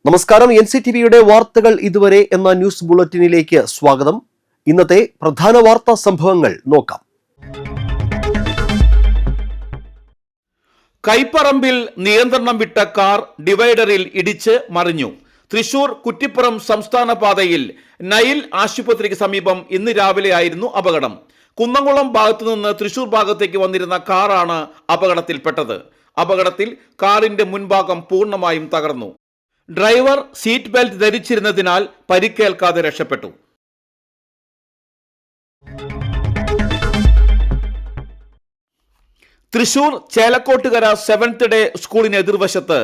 നമസ്കാരം. NCTVയുടെ വാർത്തകൾ ഇതുവരെ എന്ന ന്യൂസ് ബുള്ളറ്റിനിലേക്ക് സ്വാഗതം. ഇന്നത്തെ പ്രധാന വാർത്താ സംഭവങ്ങൾ നോക്കാം. കൈപ്പറമ്പിൽ നിയന്ത്രണം വിട്ട കാർ ഡിവൈഡറിൽ ഇടിച്ച് മറിഞ്ഞു. തൃശൂർ കുറ്റിപ്പുറം സംസ്ഥാന പാതയിൽ നൈൽ ആശുപത്രിക്ക് സമീപം ഇന്ന് രാവിലെയായിരുന്നു അപകടം. കുന്നംകുളം ഭാഗത്തു നിന്ന് തൃശൂർ ഭാഗത്തേക്ക് വന്നിരുന്ന കാറാണ് അപകടത്തിൽപ്പെട്ടത്. അപകടത്തിൽ കാറിന്റെ മുൻഭാഗം പൂർണ്ണമായും തകർന്നു. ഡ്രൈവർ സീറ്റ് ബെൽറ്റ് ധരിച്ചിരുന്നതിനാൽ പരിക്കേൽക്കാതെ രക്ഷപ്പെട്ടു. തൃശൂർ ചേലക്കോട്ടുകര 7th ഡേ സ്കൂളിന് എതിർവശത്ത്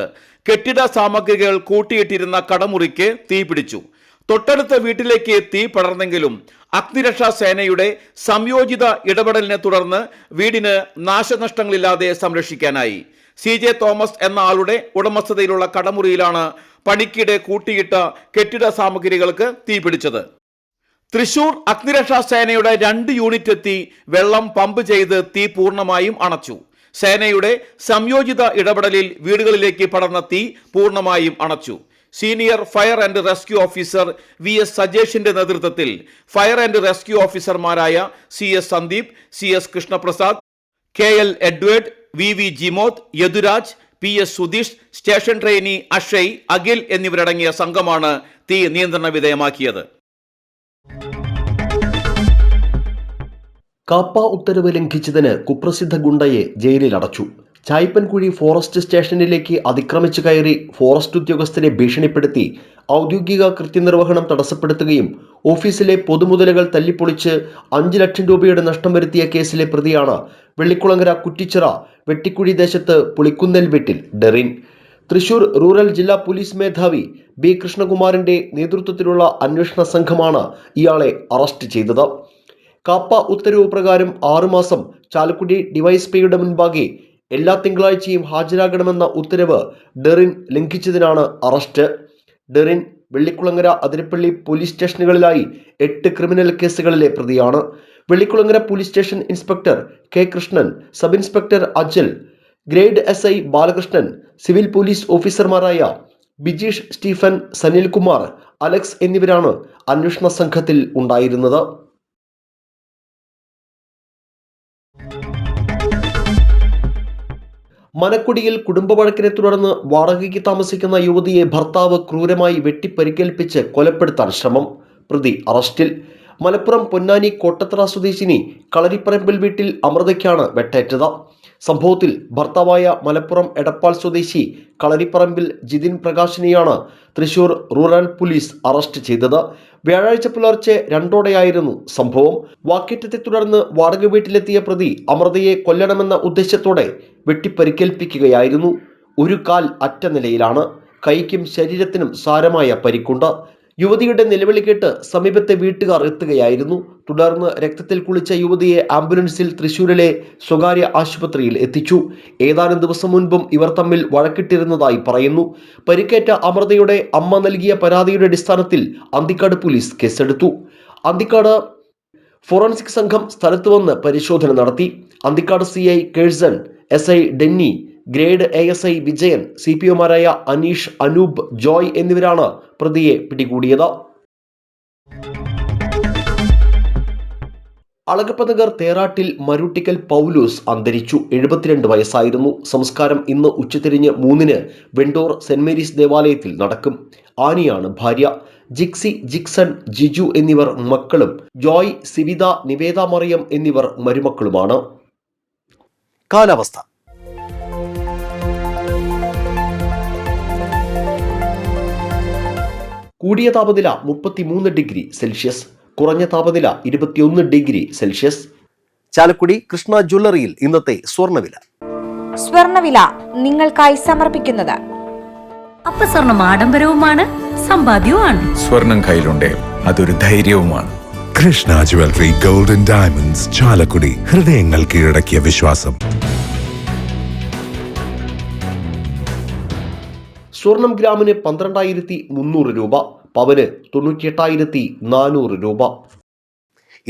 കെട്ടിട സാമഗ്രികൾ കൂട്ടിയിട്ടിരുന്ന കടമുറിക്ക് തീപിടിച്ചു. തൊട്ടടുത്ത വീട്ടിലേക്ക് തീ പടർന്നെങ്കിലും അഗ്നിരക്ഷാ സേനയുടെ സംയോജിത ഇടപെടലിനെ തുടർന്ന് വീടിന് നാശനഷ്ടങ്ങളില്ലാതെ സംരക്ഷിക്കാനായി. CJ തോമസ് എന്ന ആളുടെ ഉടമസ്ഥതയിലുള്ള കടമുറിയിലാണ് പണിക്കിടെ കൂട്ടിയിട്ട കെട്ടിട സാമഗ്രികൾക്ക് തീപിടിച്ചത്. തൃശൂർ അഗ്നിരക്ഷാ സേനയുടെ 2 യൂണിറ്റ് എത്തി വെള്ളം പമ്പ് ചെയ്ത് തീ പൂർണ്ണമായും അണച്ചു. സേനയുടെ സംയോജിത ഇടപെടലിൽ വീടുകളിലേക്ക് പടർന്ന തീ പൂർണ്ണമായും അണച്ചു. Senior fire and rescue officer VS സജേഷിന്റെ നേതൃത്വത്തിൽ ഫയർ ആൻഡ് റെസ്ക്യൂ ഓഫീസർമാരായ CS Sandeep, CS Krishnaprasad, KL Edward, VV Jimod, Yaduraj, PS Sudheesh, station trainee Akshay, Akhil എന്നിവരടങ്ങിയ സംഘമാണ് തീ നിയന്ത്രണ വിധേയമാക്കിയത്. കാപ്പ ഉത്തരവ് ലംഘിച്ചതിന് കുപ്രസിദ്ധ ഗുണ്ടയെ ജയിലിൽ അടച്ചു. ചായ്പൻകുഴി ഫോറസ്റ്റ് സ്റ്റേഷനിലേക്ക് അതിക്രമിച്ചു കയറി ഫോറസ്റ്റ് ഉദ്യോഗസ്ഥരെ ഭീഷണിപ്പെടുത്തി ഔദ്യോഗിക കൃത്യനിർവഹണം തടസ്സപ്പെടുത്തുകയും ഓഫീസിലെ പൊതുമുതലുകൾ തല്ലിപ്പൊളിച്ച് 5 ലക്ഷം രൂപയുടെ നഷ്ടം വരുത്തിയ കേസിലെ പ്രതിയാണ് വെള്ളിക്കുളങ്ങര കുറ്റിച്ചിറ വെട്ടിക്കുഴി ദേശത്ത് പുളിക്കുന്നൽ വീട്ടിൽ ഡെറിൻ. തൃശൂർ റൂറൽ ജില്ലാ പോലീസ് മേധാവി B കൃഷ്ണകുമാറിന്റെ നേതൃത്വത്തിലുള്ള അന്വേഷണ സംഘമാണ് ഇയാളെ അറസ്റ്റ് ചെയ്തത്. കാപ്പ ഉത്തരവ് പ്രകാരം 6 മാസം ചാലക്കുടി ഡിവൈഎസ്പിയുടെ മുൻപാകെ എല്ലാ തിങ്കളാഴ്ചയും ഹാജരാകണമെന്ന ഉത്തരവ് ഡെറിൻ ലംഘിച്ചതിനാണ് അറസ്റ്റ്. ഡെറിൻ വെള്ളിക്കുളങ്ങര, അതിരപ്പള്ളി പോലീസ് സ്റ്റേഷനുകളിലായി 8 ക്രിമിനൽ കേസുകളിലെ പ്രതിയാണ്. Vellikulangara police station inspector K Krishnan, sub inspector Ajal, grade SI Balakrishnan, civil police ഓഫീസർമാരായ ബിജീഷ് സ്റ്റീഫൻ, സനിൽകുമാർ, അലക്സ് എന്നിവരാണ് അന്വേഷണ സംഘത്തിൽ ഉണ്ടായിരുന്നത്. മനക്കുടിയിൽ കുടുംബ വഴക്കിനെ തുടർന്ന് വാടകയ്ക്ക് താമസിക്കുന്ന യുവതിയെ ഭർത്താവ് ക്രൂരമായി വെട്ടിപ്പരിക്കേൽപ്പിച്ച് കൊലപ്പെടുത്താൻ ശ്രമം. പ്രതി അറസ്റ്റിൽ. മലപ്പുറം പൊന്നാനി കോട്ടത്തറ സ്വദേശിനി കളരിപ്പറമ്പിൽ വീട്ടിൽ അമൃതയ്ക്കാണ് വെട്ടേറ്റത്. സംഭവത്തിൽ ഭർത്താവായ മലപ്പുറം എടപ്പാൾ സ്വദേശി കളരിപ്പറമ്പിൽ ജിതിൻ പ്രകാശിനെയാണ് തൃശൂർ റൂറൽ പോലീസ് അറസ്റ്റ് ചെയ്തത്. വ്യാഴാഴ്ച പുലർച്ചെ 2ഓടെയായിരുന്നു സംഭവം. വാക്കേറ്റത്തെ തുടർന്ന് വാടക വീട്ടിലെത്തിയ പ്രതി അമൃതയെ കൊല്ലണമെന്ന ഉദ്ദേശത്തോടെ വെട്ടിപ്പരിക്കേൽപ്പിക്കുകയായിരുന്നു. ഒരു കാൽ അറ്റ നിലയിലാണ്. കൈക്കും ശരീരത്തിനും സാരമായ പരിക്കുണ്ട്. യുവതിയുടെ നിലവിളി കേട്ട് സമീപത്തെ വീട്ടുകാർ എത്തുകയായിരുന്നു. തുടർന്ന് രക്തത്തിൽ കുളിച്ച യുവതിയെ ആംബുലൻസിൽ തൃശൂരിലെ സ്വകാര്യ ആശുപത്രിയിൽ എത്തിച്ചു. ഏതാനും ദിവസം മുൻപും ഇവർ തമ്മിൽ വഴക്കിട്ടിരുന്നതായി പറയുന്നു. പരിക്കേറ്റ അമൃതയുടെ അമ്മ നൽകിയ പരാതിയുടെ അടിസ്ഥാനത്തിൽ അന്തിക്കാട് പോലീസ് കേസെടുത്തു. അന്തിക്കാട് ഫോറൻസിക് സംഘം സ്ഥലത്ത് വന്ന് പരിശോധന നടത്തി. Anthikad CI Kerson, SI Denny, grade ASI Vijayan, CPOമാരായ അനീഷ്, അനൂപ്, ജോയ് എന്നിവരാണ് പ്രതിയെ പിടികൂടിയത്. അളഗപ്പനഗർ തേറാട്ടിൽ മരുട്ടിക്കൽ പൗലോസ് അന്തരിച്ചു. 72 വയസ്സായിരുന്നു. സംസ്കാരം ഇന്ന് ഉച്ചതിരിഞ്ഞ് 3-ന് വെണ്ടൂർ സെന്റ് മേരീസ് ദേവാലയത്തിൽ നടക്കും. ആനിയാണ് ഭാര്യ. ജിക്സി, ജിക്സൺ, ജിജു എന്നിവർ മക്കളും ജോയ്, സിവിത, നിവേദ മറിയം എന്നിവർ മരുമക്കളുമാണ്. കാലാവസ്ഥ. കൂടിയ താപനില 33 ഡിഗ്രി സെൽഷ്യസ്, കുറഞ്ഞ താപനില 21 ഡിഗ്രി സെൽഷ്യസ്. ചാലക്കുടി കൃഷ്ണ ജ്വല്ലറിയിൽ ഇന്നത്തെ സ്വർണ്ണവില നിങ്ങൾക്കായി സമർപ്പിക്കുന്നത് അപ്പസ്വർണം ആഡംബരവുമാണ്, സമ്പാദ്യവുമാണ്. സ്വർണം കയ്യിലുണ്ടേ അതൊരു ധൈര്യവുമാണ്. Krishna jewellery, golden diamonds, Chalakudy. ഹൃദയങ്ങൾ കീഴടക്കിയ വിശ്വാസം. സ്വർണം ഗ്രാമിന് 12,300 രൂപ, പവന് 98,400 രൂപ.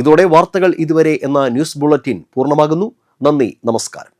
ഇതോടെ വാർത്തകൾ ഇതുവരെ എന്ന ന്യൂസ് ബുള്ളറ്റിൻ പൂർണ്ണമാകുന്നു. നന്ദി, നമസ്കാരം.